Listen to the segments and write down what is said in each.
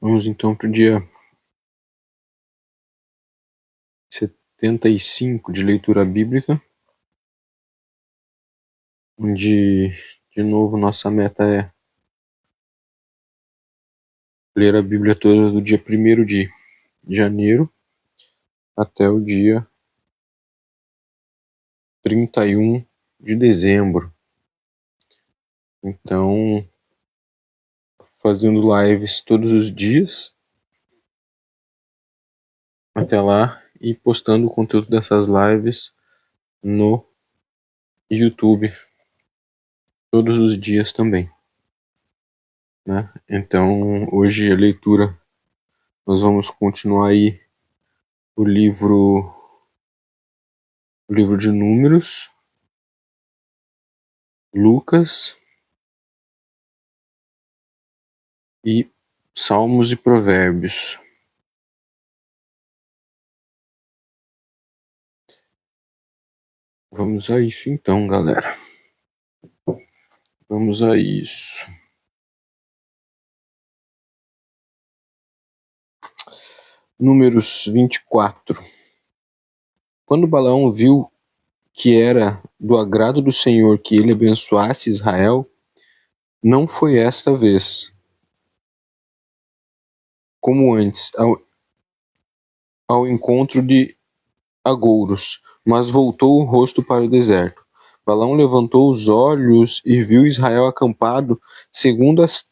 Vamos então para o dia 75 de leitura bíblica, onde, de novo, nossa meta é ler a Bíblia toda do dia 1º de janeiro até o dia 31 de dezembro. Então, fazendo lives todos os dias até lá e postando o conteúdo dessas lives no YouTube todos os dias também, né? Então, hoje a leitura, nós vamos continuar aí o livro de Números, Lucas e Salmos e Provérbios. Vamos a isso então, galera. Vamos a isso. Números 24. Quando Balaão viu que era do agrado do Senhor que ele abençoasse Israel, não foi esta vez, como antes, ao encontro de agouros, mas voltou o rosto para o deserto. Balaão levantou os olhos e viu Israel acampado segundo as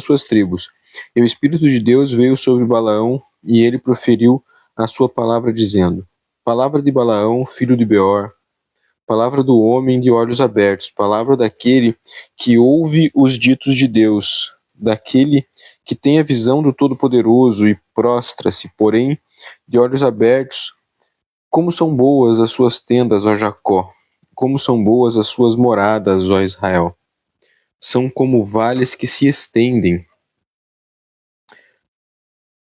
suas tribos. E o Espírito de Deus veio sobre Balaão, e ele proferiu a sua palavra, dizendo: Palavra de Balaão, filho de Beor, palavra do homem de olhos abertos, palavra daquele que ouve os ditos de Deus, daquele que tem a visão do Todo-Poderoso e prostra-se, porém, de olhos abertos. Como são boas as suas tendas, ó Jacó! Como são boas as suas moradas, ó Israel! São como vales que se estendem,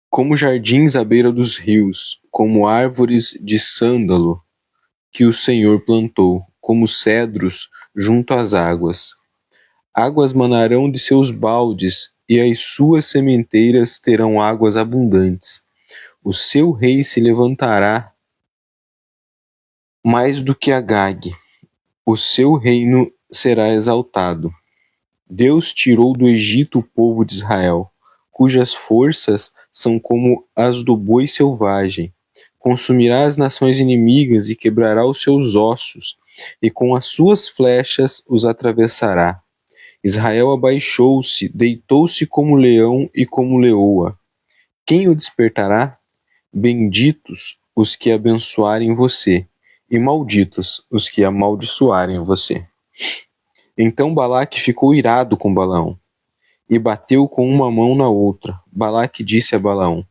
como jardins à beira dos rios, como árvores de sândalo que o Senhor plantou, como cedros junto às águas. Águas manarão de seus baldes, e as suas sementeiras terão águas abundantes. O seu rei se levantará mais do que Agag, o seu reino será exaltado. Deus tirou do Egito o povo de Israel, cujas forças são como as do boi selvagem. Consumirá as nações inimigas e quebrará os seus ossos, e com as suas flechas os atravessará. Israel abaixou-se, deitou-se como leão e como leoa. Quem o despertará? Benditos os que abençoarem você, e malditos os que amaldiçoarem você. Então Balaque ficou irado com Balaão, e bateu com uma mão na outra. Balaque disse a Balaão: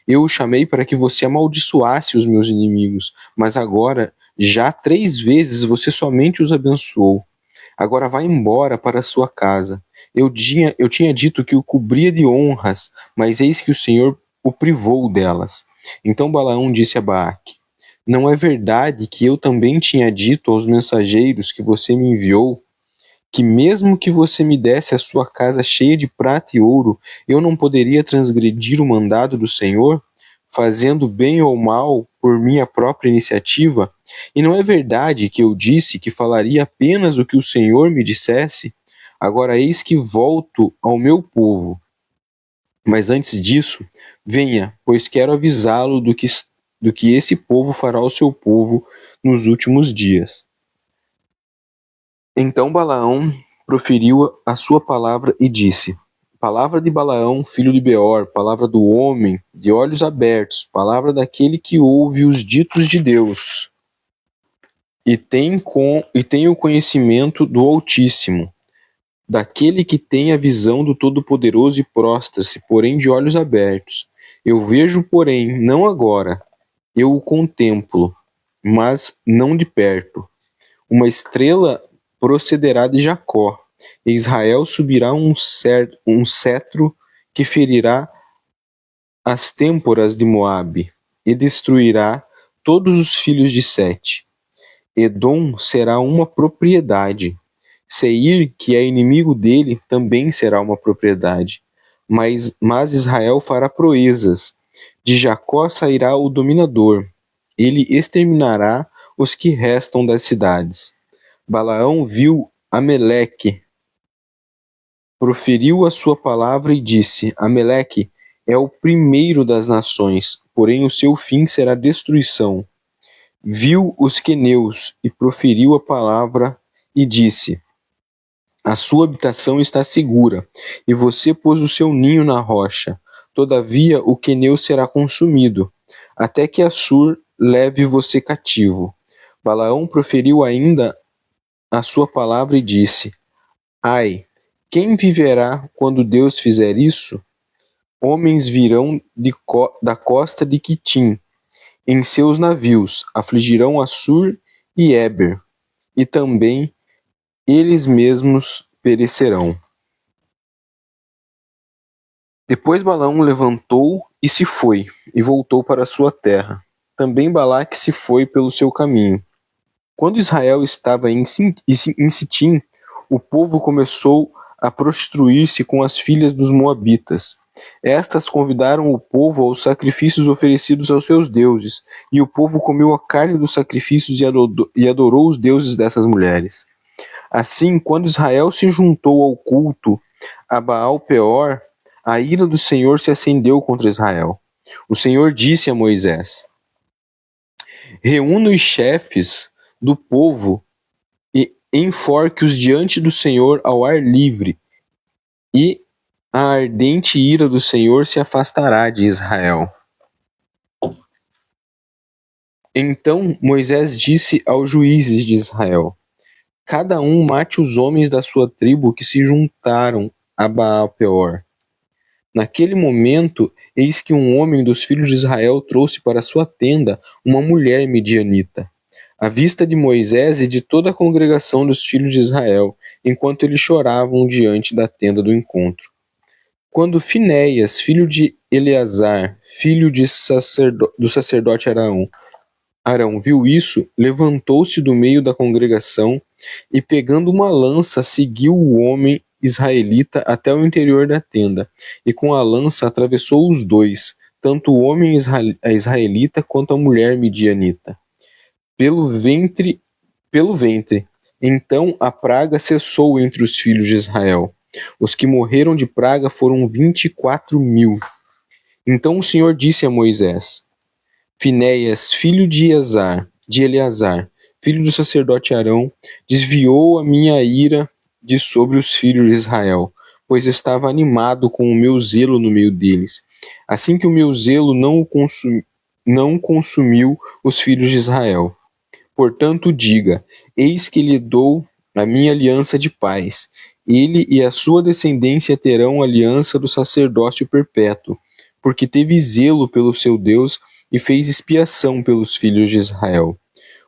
Eu o chamei para que você amaldiçoasse os meus inimigos, mas agora já 3 vezes você somente os abençoou. Agora vá embora para a sua casa. Eu tinha dito que o cobria de honras, mas eis que o Senhor o privou delas. Então Balaão disse a Balaque: Não é verdade que eu também tinha dito aos mensageiros que você me enviou, que mesmo que você me desse a sua casa cheia de prata e ouro, eu não poderia transgredir o mandado do Senhor, fazendo bem ou mal por minha própria iniciativa? E não é verdade que eu disse que falaria apenas o que o Senhor me dissesse? Agora eis que volto ao meu povo. Mas antes disso, venha, pois quero avisá-lo do que esse povo fará ao seu povo nos últimos dias. Então Balaão proferiu a sua palavra e disse: Palavra de Balaão, filho de Beor, palavra do homem de olhos abertos, palavra daquele que ouve os ditos de Deus e tem o conhecimento do Altíssimo, daquele que tem a visão do Todo-Poderoso e prostra-se, porém de olhos abertos. Eu vejo, porém, não agora, eu o contemplo, mas não de perto. Uma estrela procederá de Jacó, e Israel subirá um cetro que ferirá as têmporas de Moabe, e destruirá todos os filhos de Sete. Edom será uma propriedade. Seir, que é inimigo dele, também será uma propriedade. mas Israel fará proezas. De Jacó sairá o dominador. Ele exterminará os que restam das cidades. Balaão viu Ameleque, proferiu a sua palavra e disse: Ameleque é o primeiro das nações, porém o seu fim será destruição. Viu os queneus e proferiu a palavra e disse: a sua habitação está segura, e você pôs o seu ninho na rocha. Todavia o queneu será consumido, até que Assur leve você cativo. Balaão proferiu ainda a sua palavra e disse: ai, quem viverá quando Deus fizer isso? Homens virão da costa de Quitim em seus navios, afligirão Assur e Éber, e também eles mesmos perecerão. Depois Balaão levantou e se foi, e voltou para sua terra. Também Balaque se foi pelo seu caminho. Quando Israel estava em Sitim, o povo começou a prostituir-se com as filhas dos moabitas. Estas convidaram o povo aos sacrifícios oferecidos aos seus deuses, e o povo comeu a carne dos sacrifícios e adorou os deuses dessas mulheres. Assim, quando Israel se juntou ao culto a Baal-Peor, a ira do Senhor se acendeu contra Israel. O Senhor disse a Moisés: reúna os chefes do povo e enforque-os diante do Senhor ao ar livre, e a ardente ira do Senhor se afastará de Israel. Então Moisés disse aos juízes de Israel: cada um mate os homens da sua tribo que se juntaram a Baal-Peor. Naquele momento, eis que um homem dos filhos de Israel trouxe para sua tenda uma mulher midianita, à vista de Moisés e de toda a congregação dos filhos de Israel, enquanto eles choravam diante da tenda do encontro. Quando Finéias, filho de Eleazar, filho do sacerdote Arão viu isso, levantou-se do meio da congregação e, pegando uma lança, seguiu o homem israelita até o interior da tenda, e com a lança atravessou os dois, tanto o homem israelita quanto a mulher midianita, pelo ventre. Então a praga cessou entre os filhos de Israel. Os que morreram de praga foram 24.000. Então o Senhor disse a Moisés: Finéias, filho de Eleazar, filho do sacerdote Arão, desviou a minha ira de sobre os filhos de Israel, pois estava animado com o meu zelo no meio deles. Assim que o meu zelo não consumiu os filhos de Israel. Portanto, diga: eis que lhe dou a minha aliança de paz. Ele e a sua descendência terão aliança do sacerdócio perpétuo, porque teve zelo pelo seu Deus e fez expiação pelos filhos de Israel.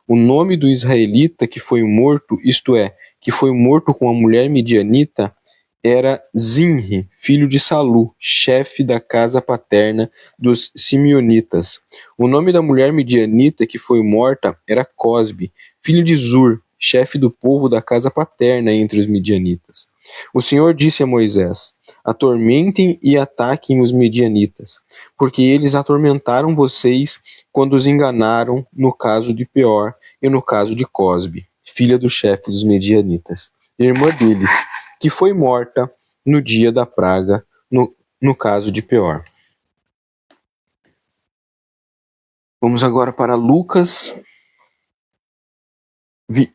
O nome do israelita que foi morto, isto é, que foi morto com a mulher midianita, era Zinri, filho de Salu, chefe da casa paterna dos simeonitas. O nome da mulher midianita que foi morta era Cosbe, filho de Zur, chefe do povo da casa paterna entre os midianitas. O Senhor disse a Moisés: atormentem e ataquem os midianitas, porque eles atormentaram vocês quando os enganaram no caso de Peor e no caso de Cosbe, filha do chefe dos midianitas, irmã deles, que foi morta no dia da praga, no caso de Peor. Vamos agora para Lucas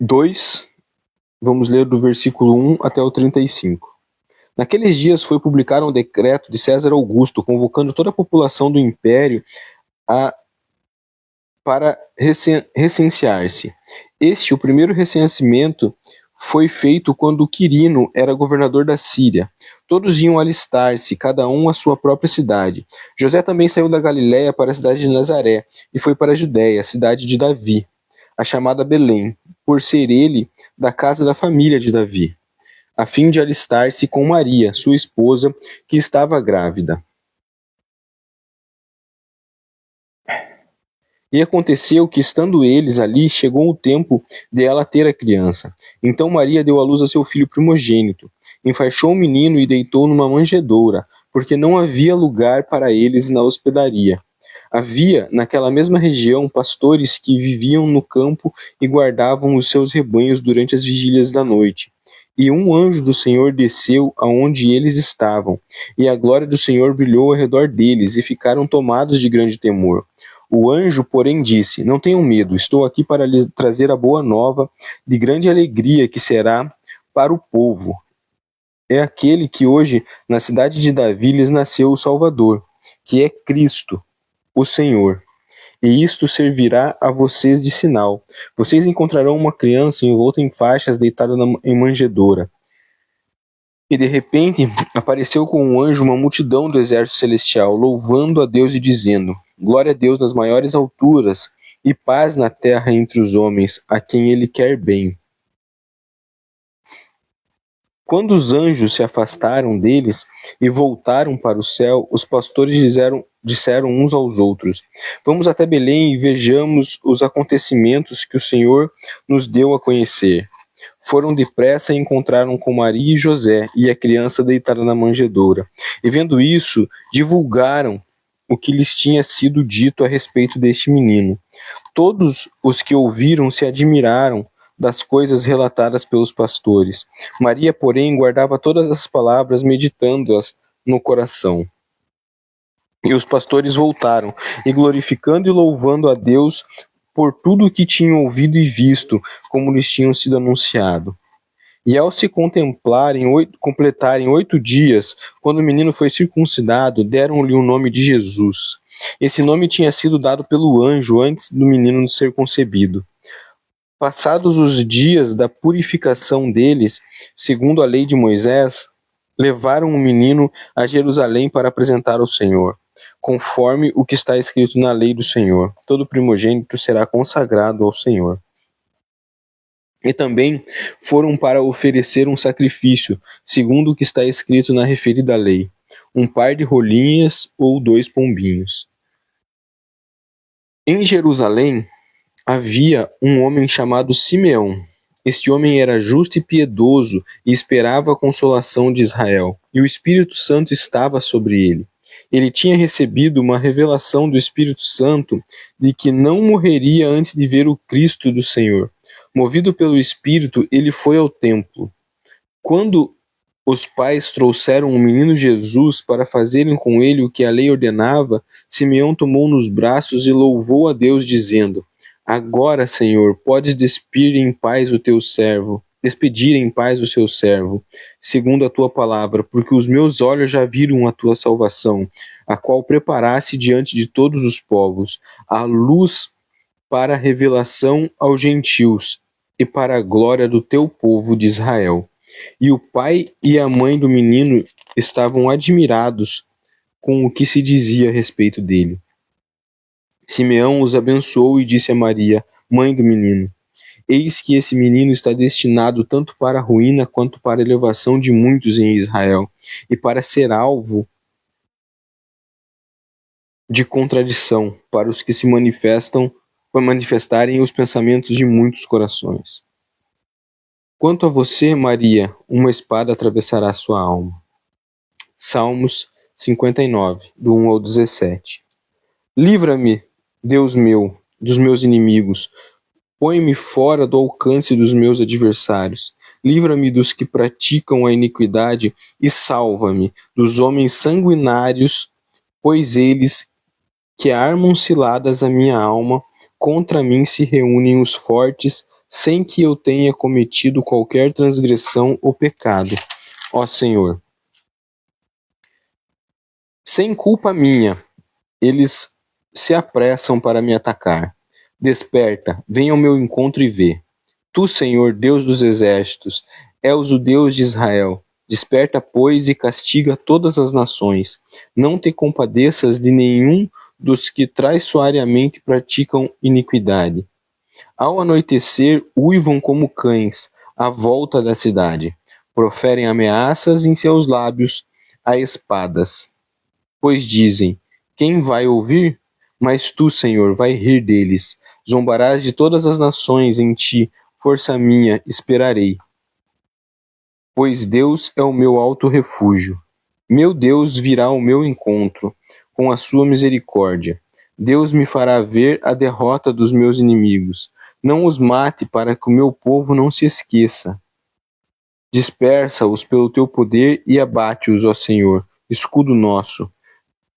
2, vamos ler do versículo 1 até o 35. Naqueles dias foi publicado um decreto de César Augusto, convocando toda a população do império para recensear-se. O primeiro recenseamento, foi feito quando Quirino era governador da Síria. Todos iam alistar-se, cada um à sua própria cidade. José também saiu da Galiléia para a cidade de Nazaré, e foi para a Judéia, a cidade de Davi, a chamada Belém, por ser ele da casa da família de Davi, a fim de alistar-se com Maria, sua esposa, que estava grávida. E aconteceu que, estando eles ali, chegou o tempo de ela ter a criança. Então Maria deu à luz a seu filho primogênito, enfaixou o menino e deitou numa manjedoura, porque não havia lugar para eles na hospedaria. Havia, naquela mesma região, pastores que viviam no campo e guardavam os seus rebanhos durante as vigílias da noite. E um anjo do Senhor desceu aonde eles estavam, e a glória do Senhor brilhou ao redor deles, e ficaram tomados de grande temor. O anjo, porém, disse: Não tenham medo, estou aqui para lhes trazer a boa nova de grande alegria que será para o povo. É aquele que hoje, na cidade de Davi, lhes nasceu o Salvador, que é Cristo, o Senhor. E isto servirá a vocês de sinal. Vocês encontrarão uma criança envolta em faixas, deitada em manjedoura. E de repente apareceu com um anjo uma multidão do exército celestial, louvando a Deus e dizendo: Glória a Deus nas maiores alturas, e paz na terra entre os homens, a quem ele quer bem. Quando os anjos se afastaram deles e voltaram para o céu, os pastores disseram uns aos outros: Vamos até Belém e vejamos os acontecimentos que o Senhor nos deu a conhecer. Foram depressa e encontraram com Maria e José e a criança deitada na manjedoura. E vendo isso, divulgaram o que lhes tinha sido dito a respeito deste menino. Todos os que ouviram se admiraram das coisas relatadas pelos pastores. Maria, porém, guardava todas as palavras, meditando-as no coração. E os pastores voltaram, e glorificando e louvando a Deus por tudo o que tinham ouvido e visto, como lhes tinham sido anunciado. E ao se completarem 8 dias, quando o menino foi circuncidado, deram-lhe o nome de Jesus. Esse nome tinha sido dado pelo anjo antes do menino ser concebido. Passados os dias da purificação deles, segundo a lei de Moisés, levaram o menino a Jerusalém para apresentar ao Senhor, conforme o que está escrito na lei do Senhor. Todo primogênito será consagrado ao Senhor. E também foram para oferecer um sacrifício, segundo o que está escrito na referida lei, um par de rolinhas ou 2 pombinhos. Em Jerusalém havia um homem chamado Simeão. Este homem era justo e piedoso e esperava a consolação de Israel, e o Espírito Santo estava sobre ele. Ele tinha recebido uma revelação do Espírito Santo de que não morreria antes de ver o Cristo do Senhor. Movido pelo Espírito, ele foi ao templo. Quando os pais trouxeram o menino Jesus para fazerem com ele o que a lei ordenava, Simeão tomou nos braços e louvou a Deus, dizendo: Agora, Senhor, podes despedir em paz o seu servo, segundo a tua palavra, porque os meus olhos já viram a tua salvação, a qual preparaste diante de todos os povos, a luz para a revelação aos gentios e para a glória do teu povo de Israel. E o pai e a mãe do menino estavam admirados com o que se dizia a respeito dele. Simeão os abençoou e disse a Maria, mãe do menino: Eis que esse menino está destinado tanto para a ruína quanto para a elevação de muitos em Israel, e para ser alvo de contradição para os que se manifestarem os pensamentos de muitos corações. Quanto a você, Maria, uma espada atravessará sua alma. Salmos 59, do 1 ao 17. Livra-me, Deus meu, dos meus inimigos. Põe-me fora do alcance dos meus adversários. Livra-me dos que praticam a iniquidade e salva-me dos homens sanguinários, pois eles que armam ciladas a minha alma, contra mim se reúnem os fortes, sem que eu tenha cometido qualquer transgressão ou pecado. Ó Senhor, sem culpa minha, eles se apressam para me atacar. Desperta, venha ao meu encontro e vê. Tu, Senhor, Deus dos exércitos, és o Deus de Israel. Desperta, pois, e castiga todas as nações. Não te compadeças de nenhum dos que traiçoeiramente praticam iniquidade. Ao anoitecer, uivam como cães à volta da cidade. Proferem ameaças em seus lábios a espadas. Pois dizem, quem vai ouvir? Mas tu, Senhor, vai rir deles. Zombarás de todas as nações, em ti, força minha, esperarei. Pois Deus é o meu alto refúgio. Meu Deus virá ao meu encontro com a sua misericórdia. Deus me fará ver a derrota dos meus inimigos. Não os mate para que o meu povo não se esqueça. Dispersa-os pelo teu poder e abate-os, ó Senhor, escudo nosso.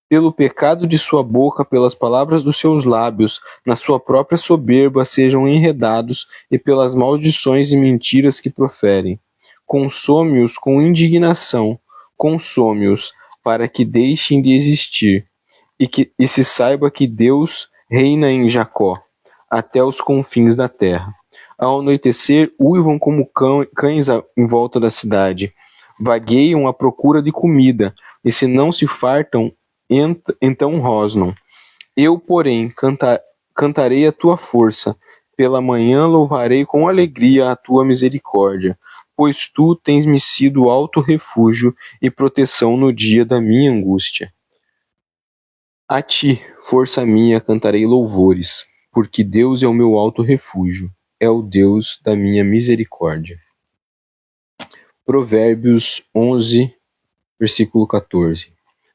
Pelo pecado de sua boca, pelas palavras dos seus lábios, na sua própria soberba sejam enredados e pelas maldições e mentiras que proferem. Consome-os com indignação, consome-os para que deixem de existir e se saiba que Deus reina em Jacó, até os confins da terra. Ao anoitecer, uivam como cães em volta da cidade. Vagueiam à procura de comida, e se não se fartam, então rosnam. Eu, porém, cantarei a tua força. Pela manhã louvarei com alegria a tua misericórdia, pois tu tens me sido alto refúgio e proteção no dia da minha angústia. A ti, força minha, cantarei louvores, porque Deus é o meu alto refúgio, é o Deus da minha misericórdia. Provérbios 11, versículo 14.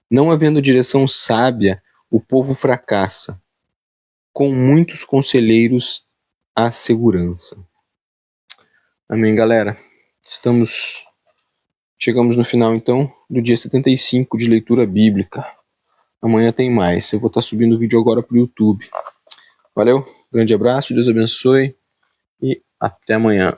Não havendo direção sábia, o povo fracassa. Com muitos conselheiros, há segurança. Amém, galera? Chegamos no final, então, do dia 75 de leitura bíblica. Amanhã tem mais. Eu vou estar subindo o vídeo agora para o YouTube. Valeu, grande abraço, Deus abençoe e até amanhã.